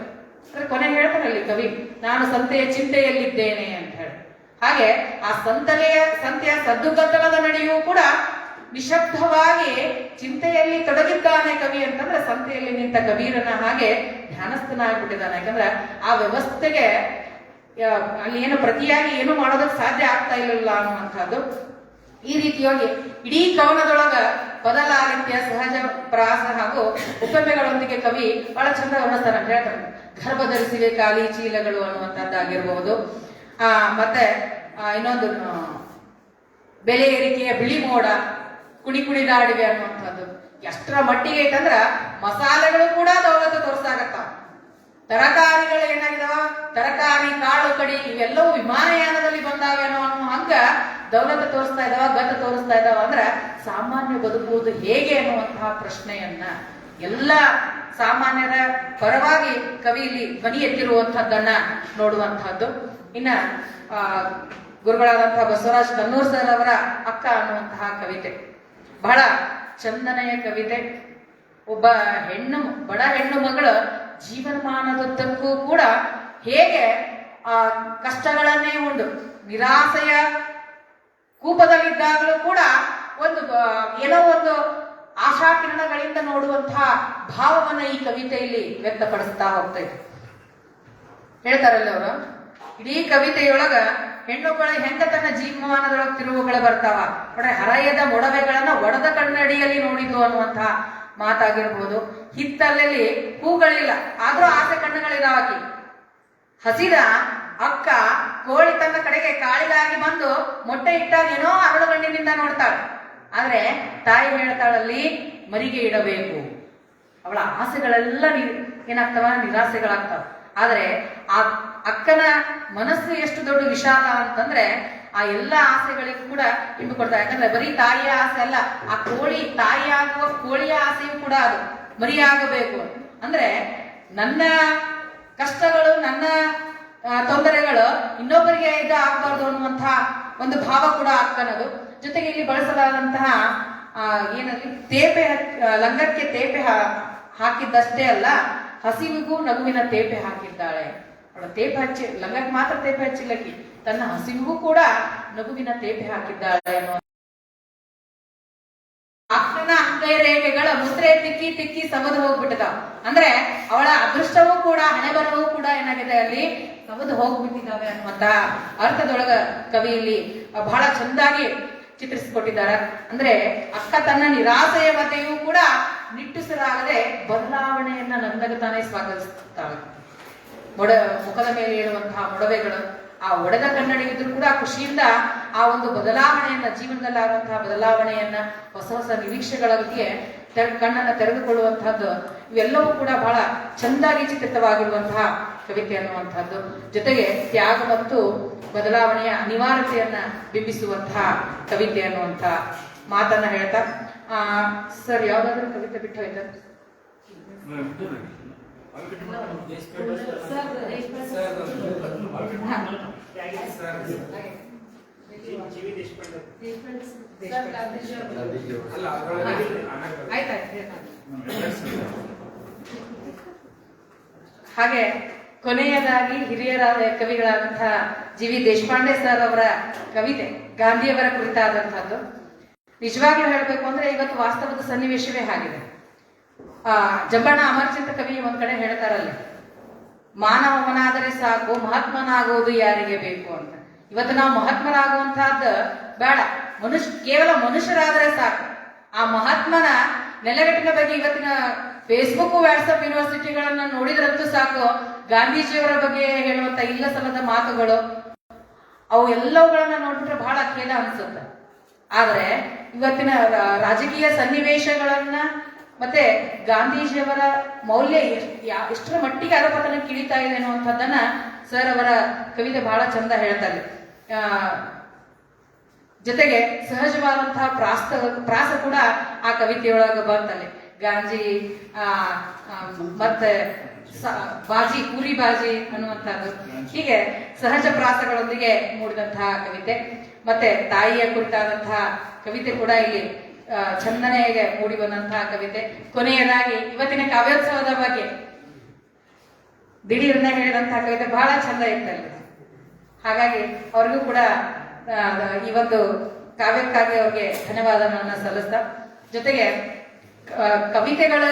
ಅಂದ್ರೆ ಕೊನೆಗೆ ಹೇಳ್ತಾರಲ್ಲಿ ಕವಿ, ನಾನು ಸಂತೆಯ ಚಿಂತೆಯಲ್ಲಿದ್ದೇನೆ ಅಂತ ಹೇಳಿ. ಹಾಗೆ ಆ ಸಂತೆಯ ಸದ್ದುಗದ್ದಲದ ನಡೆಯೂ ಕೂಡ ನಿಶಬ್ದವಾಗಿ ಚಿಂತೆಯಲ್ಲಿ ತೊಡಗಿದ್ದಾನೆ ಕವಿ ಅಂತಂದ್ರೆ ಸಂತೆಯಲ್ಲಿ ನಿಂತ ಕಬೀರನ ಹಾಗೆ ಧ್ಯಾನಸ್ಥನಾಗ್ಬಿಟ್ಟಿದ್ದಾನೆ. ಯಾಕಂದ್ರೆ ಆ ವ್ಯವಸ್ಥೆಗೆ ಅಲ್ಲಿ ಏನು ಪ್ರತಿಯಾಗಿ ಏನು ಮಾಡೋದಕ್ಕೆ ಸಾಧ್ಯ ಆಗ್ತಾ ಇರಲಿಲ್ಲ ಅನ್ನುವಂಥದ್ದು. ಈ ರೀತಿಯಾಗಿ ಇಡೀ ಕವನದೊಳಗ ಬದಲಾಗಿತ್ಯ, ಸಹಜ ಪ್ರಾಸ ಹಾಗೂ ಉಪಮೆಗಳೊಂದಿಗೆ ಕವಿ ಬಹಳ ಚಂದ ವರ್ಣಿಸ್ತಾನೆ. ಹೇಳ್ತಾನೆ, ಗರ್ಭ ಧರಿಸಿವೆ ಖಾಲಿ ಚೀಲಗಳು ಅನ್ನುವಂಥದ್ದಾಗಿರ್ಬಹುದು. ಮತ್ತೆ ಇನ್ನೊಂದು ಬೆಲೆ ಏರಿಕೆಯ ಬಿಳಿ ಮೋಡ ಕುಣಿದಾಡಿವೆ ಅನ್ನುವಂಥದ್ದು. ಎಷ್ಟರ ಮಟ್ಟಿಗೆ ಐತಂದ್ರ ಮಸಾಲೆಗಳು ಕೂಡ ದೌಲತ್ತು ತೋರಿಸಾಗತ್ತಾವ. ತರಕಾರಿಗಳು ಏನಾಗಿದಾವ, ತರಕಾರಿ ಕಾಳು ಕಡಿ ಇವೆಲ್ಲವೂ ವಿಮಾನಯಾನದಲ್ಲಿ ಬಂದಾವೇನೋ ಅನ್ನೋ ಹಂಗ ದೌಲತ್ತು ತೋರಿಸ್ತಾ ಇದಾವ, ಗತ ತೋರಿಸ್ತಾ ಇದಾವ. ಅಂದ್ರ ಸಾಮಾನ್ಯ ಬದುಕುವುದು ಹೇಗೆ ಅನ್ನುವಂತಹ ಪ್ರಶ್ನೆಯನ್ನ ಎಲ್ಲ ಸಾಮಾನ್ಯರ ಪರವಾಗಿ ಕವಿ ಇಲ್ಲಿ ಧ್ವನಿ ಎತ್ತಿರುವಂತಹದ್ದನ್ನ ನೋಡುವಂತಹದ್ದು. ಇನ್ನ ಗುರುಗಳಾದಂತಹ ಬಸವರಾಜ್ ಕನ್ನೂರ್ ಸರ್ ಅವರ ಅಕ್ಕ ಅನ್ನುವಂತಹ ಕವಿತೆ ಬಹಳ ಚಂದನೆಯ ಕವಿತೆ. ಒಬ್ಬ ಬಡ ಹೆಣ್ಣು ಮಗಳ ಜೀವನಮಾನದುದ್ದಕ್ಕೂ ಕೂಡ ಹೇಗೆ ಕಷ್ಟಗಳನ್ನೇ ಉಂಡು ನಿರಾಸೆಯ ಕೂಪದಲ್ಲಿದ್ದಾಗಲೂ ಕೂಡ ಏನೋ ಒಂದು ಆಶಾಕಿರಣಗಳಿಂದ ನೋಡುವಂತಹ ಭಾವವನ್ನ ಈ ಕವಿತೆಯಲ್ಲಿ ವ್ಯಕ್ತಪಡಿಸ್ತಾ ಹೋಗ್ತಾ ಇದೆ. ಹೇಳ್ತಾರಲ್ಲ ಅವರು, ಇಡೀ ಕವಿತೆಯೊಳಗ ಹೆಣ್ಣುಗಳ ಹೆಂಗ ತನ್ನ ಜೀವಮಾನದೊಳಗ ತಿರುವುಗಳು ಬರ್ತಾವ, ಹರೆಯದ ಮೊಡವೆಗಳನ್ನ ಒಡೆದ ಕನ್ನಡಿಯಲ್ಲಿ ನೋಡಿದ್ದು ಅನ್ನುವಂತಹ ಮಾತಾಗಿರ್ಬೋದು. ಹಿತ್ತಲಲ್ಲಿ ಹೂಗಳಿಲ್ಲ, ಆದ್ರೂ ಆಸೆ ಕಣ್ಣುಗಳಿದಾಕಿ. ಹಸಿದ ಅಕ್ಕ ಕೋಳಿ ತನ್ನ ಕಡೆಗೆ ಕಾಳಿಗಾಗಿ ಬಂದು ಮೊಟ್ಟೆ ಇಟ್ಟಾಗ ಏನೋ ಅರಳುಗಣ್ಣಿನಿಂದ ನೋಡ್ತಾಳೆ. ಆದ್ರೆ ತಾಯಿ ಹೇಳ್ತಾಳಲ್ಲಿ ಮರಿಗೆ ಇಡಬೇಕು. ಅವಳ ಆಸೆಗಳೆಲ್ಲ ಏನಾಗ್ತಾವ, ನಿರಾಸೆಗಳಾಗ್ತಾವ. ಆದ್ರೆ ಆ ಅಕ್ಕನ ಮನಸ್ಸು ಎಷ್ಟು ದೊಡ್ಡ ವಿಶಾಲ ಅಂತಂದ್ರೆ ಆ ಎಲ್ಲ ಆಸೆಗಳಿಗೂ ಕೂಡ ಇಂದು ಕೊಡ್ತಾರೆ. ಯಾಕಂದ್ರೆ ಬರೀ ತಾಯಿಯ ಆಸೆ ಅಲ್ಲ, ಆ ತಾಯಿಯಾಗುವ ಕೋಳಿಯ ಆಸೆಯೂ ಕೂಡ ಅದು ಮರಿಯಾಗಬೇಕು. ಅಂದ್ರೆ ನನ್ನ ಕಷ್ಟಗಳು, ನನ್ನ ತೊಂದರೆಗಳು ಇನ್ನೊಬ್ಬರಿಗೆ ಇದು ಆಗ್ಬಾರ್ದು ಅನ್ನುವಂತಹ ಒಂದು ಭಾವ ಕೂಡ ಅಕ್ಕನದು. ಜೊತೆಗೆ ಇಲ್ಲಿ ಬಳಸಲಾದಂತಹ ಏನಲ್ಲಿ ತೇಪೆ, ಲಂಗಕ್ಕೆ ತೇಪೆ ಹಾಕಿದ್ದಷ್ಟೇ ಅಲ್ಲ, ಹಸಿವಿಗೂ ನಗುವಿನ ತೇಪೆ ಹಾಕಿದ್ದಾಳೆ. ಅವಳ ತೇಪೆ ಹಚ್ಚಿ, ಲಂಗಕ್ಕೆ ಮಾತ್ರ ತೇಪೆ ಹಚ್ಚಿಲ್ಲಕಿ, ತನ್ನ ಹಸಿವಿಗೂ ಕೂಡ ನಗುವಿನ ತೇಪೆ ಹಾಕಿದ್ದಾಳೆ ಅನ್ನೋ ಅಕ್ಕನ ಅಂಗೈ ರೇಖೆಗಳ ಮುದ್ರೆ ತಿಕ್ಕಿ ಸವದು ಹೋಗ್ಬಿಟ್ಟದ. ಅಂದ್ರೆ ಅವಳ ಅದೃಷ್ಟವೂ ಕೂಡ ಹಣೆ ಬರವೂ ಕೂಡ ಏನಾಗಿದೆ, ಅಲ್ಲಿ ಸವದು ಹೋಗ್ಬಿಟ್ಟಿದ್ದಾವೆ ಅನ್ನುವಂತ ಅರ್ಥದೊಳಗ ಕವಿ ಇಲ್ಲಿ ಬಹಳ ಚಂದಾಗಿ ಚಿತ್ರಿಸಿಕೊಟ್ಟಿದ್ದಾರೆ. ಅಂದ್ರೆ ಅಕ್ಕ ತನ್ನ ನಿರಾಸೆಯ ಮತೆಯೂ ಕೂಡ ನಿಟ್ಟುಸಿರಾಗದೆ ಬದಲಾವಣೆಯನ್ನ ನನ್ನಗತಾನೆ ಸ್ವಾಗತಿಸುತ್ತಾಳೆ. ಮುಖದ ಮೇಲೆ ಇರುವಂತಹ ಮೊಡವೆಗಳು, ಆ ಒಡೆದ ಕನ್ನಡಿ ಇದ್ರೂ ಕೂಡ ಖುಷಿಯಿಂದ ಆ ಒಂದು ಬದಲಾವಣೆಯನ್ನ, ಜೀವನದಲ್ಲಿ ಆಗುವಂತಹ ಬದಲಾವಣೆಯನ್ನ, ಹೊಸ ಹೊಸ ನಿರೀಕ್ಷೆಗಳಿಗೆ ಕಣ್ಣನ್ನ ತೆರೆದುಕೊಳ್ಳುವಂತಹದ್ದು, ಇವೆಲ್ಲವೂ ಕೂಡ ಬಹಳ ಚಂದಾಗಿ ಚಿತ್ರಿತವಾಗಿರುವಂತಹ ಕವಿತೆ ಅನ್ನುವಂಥದ್ದು. ಜೊತೆಗೆ ತ್ಯಾಗ ಮತ್ತು ಬದಲಾವಣೆಯ ಅನಿವಾರ್ಯತೆಯನ್ನ ಬಿಂಬಿಸುವಂತಹ ಕವಿತೆ ಅನ್ನುವಂಥ ಮಾತನ್ನ ಹೇಳ್ತಾ ಸರ್ ಯಾವ್ದಾದ್ರು ಕವಿತೆ ಬಿಟ್ಟು ಹೋಯ್ತಾ? ಹಾಗೆ ಕೊನೆಯದಾಗಿ ಹಿರಿಯರಾದ ಕವಿಗಳಾದಂತಹ ಜಿ ವಿ ದೇಶಪಾಂಡೆ ಸರ್ ಅವರ ಕವಿತೆ ಗಾಂಧಿಯವರ ಕುರಿತಾದಂತಹದ್ದು. ನಿಜವಾಗ್ಲೂ ಹೇಳಬೇಕು ಅಂದ್ರೆ ಇವತ್ತು ವಾಸ್ತವದ ಸನ್ನಿವೇಶವೇ ಆಗಿದೆ. ಜಂಬಣ್ಣ ಅಮರ್ಚಿತ ಕವಿ ಒಂದ್ ಕಡೆ ಹೇಳ್ತಾರಲ್ಲಿ, ಮಾನವನಾದರೆ ಸಾಕು ಮಹಾತ್ಮನಾಗುವುದು ಯಾರಿಗೆ ಬೇಕು ಅಂತ. ಇವತ್ತು ನಾವು ಮಹಾತ್ಮರಾಗುವಂತಹದ್ದು ಬೇಡ, ಕೇವಲ ಮನುಷ್ಯರಾದರೆ ಸಾಕು. ಆ ಮಹಾತ್ಮನ ನೆಲೆಗಟ್ಟಿನ ಬಗ್ಗೆ ಇವತ್ತಿನ ಫೇಸ್ಬುಕ್ ವಾಟ್ಸಪ್ ಯೂನಿವರ್ಸಿಟಿಗಳನ್ನ ನೋಡಿದ್ರಂತೂ ಸಾಕು, ಗಾಂಧೀಜಿಯವರ ಬಗ್ಗೆ ಹೇಳುವಂತ ಇಲ್ಲ ಸಲ್ಲದ ಮಾತುಗಳು ಅವು ಎಲ್ಲವುಗಳನ್ನ ನೋಡಿದ್ರೆ ಬಹಳ ಖೇದ ಅನ್ಸುತ್ತೆ. ಆದ್ರೆ ಇವತ್ತಿನ ರಾಜಕೀಯ ಸನ್ನಿವೇಶಗಳನ್ನ ಮತ್ತೆ ಗಾಂಧೀಜಿಯವರ ಮೌಲ್ಯ ಎಷ್ಟರ ಮಟ್ಟಿಗೆ ಅಧಪತನ ಕಿಳಿತಾ ಇದೆ ಅನ್ನುವಂಥದ್ದನ್ನ ಸರ್ ಅವರ ಕವಿತೆ ಬಹಳ ಚಂದ ಹೇಳ್ತಾರೆ. ಜೊತೆಗೆ ಸಹಜವಾದಂತಹ ಪ್ರಾಸ ಕೂಡ ಆ ಕವಿತೆಯೊಳಗೆ ಬರ್ತದೆ. ಗಾಂಜಿ ಮತ್ತೆ ಬಾಜಿ ಪೂರಿ ಬಾಜಿ ಅನ್ನುವಂಥದ್ದು, ಹೀಗೆ ಸಹಜ ಪ್ರಾಸಗಳೊಂದಿಗೆ ಮೂಡಿದಂತಹ ಕವಿತೆ. ಮತ್ತೆ ತಾಯಿಯ ಕುರಿತಾದಂತಹ ಕವಿತೆ ಕೂಡ ಇಲ್ಲಿ ಚಂದನೆಗೆ ಮೂಡಿ ಬಂದಂತಹ ಕವಿತೆ. ಕೊನೆಯದಾಗಿ ಇವತ್ತಿನ ಕಾವ್ಯೋತ್ಸವದ ಬಗ್ಗೆ ದಿಢೀರ್ನ ಹೇಳಿದಂತಹ ಕವಿತೆ ಬಹಳ ಚಂದ ಇತ್ತಲ್ಲಿ. ಹಾಗಾಗಿ ಅವ್ರಿಗೂ ಕೂಡ ಈ ಒಂದು ಕಾವ್ಯಕ್ಕಾಗಿ ಅವ್ರಿಗೆ ಧನ್ಯವಾದಗಳನ್ನ ಸಲ್ಲಿಸ್ತಾ, ಜೊತೆಗೆ ಕವಿತೆಗಳ